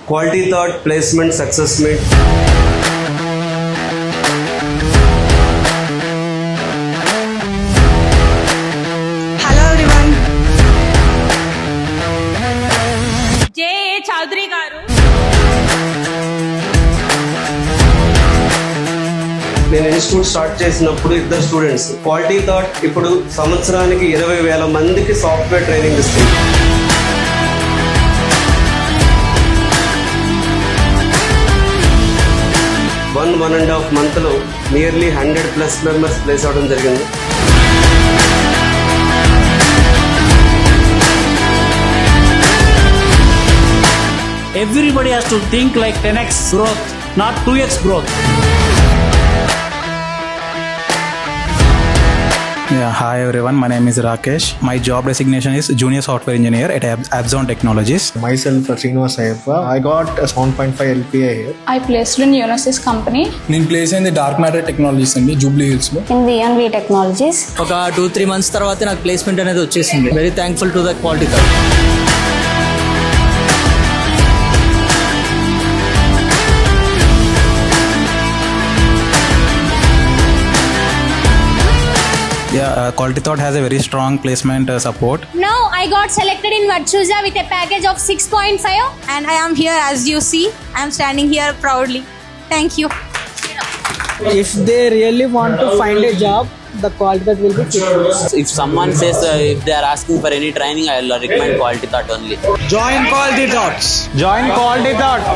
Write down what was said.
Quality Thought Placement Success Meet. Hello everyone. J.A. Chaudhary garu. నేను institute start చేసినప్పుడు ఇద్దరు students. Quality thought ఇప్పుడు సంవత్సరానికి 20,000 మందికి సాఫ్ట్వేర్ ట్రైనింగ్ ఇస్తుంది. 1.5 months లో నియర్లీ 100+ మెంబర్స్ ప్లేస్ అవడం జరిగింది. Everybody has to think like 10x growth, not 2x growth. Yeah, hi everyone. My name is Rakesh. My job designation is Junior Software Engineer at Abzon Technologies. Myself, Srinivas Ayappa. I got a 7.5 LPA here. I placed in Unisys company. నేను place అయింది dark matter technologies అండి, Jubilee hills లో. In VNV Technologies. ఒక 2-3 months తర్వాత నాకు placement అనేది వచ్చేసింది. Very thankful to the quality thought. Yeah, Quality Thought has a very strong placement support. Now I got selected in Virtusa with a package of 6.5. And I am here, as you see. I am standing here proudly. Thank you. If they really want to find a job, the Quality Thought will be fit. If someone says if they are asking for any training, I will recommend Quality Thought only. Join Quality Thoughts. Join Quality Thought.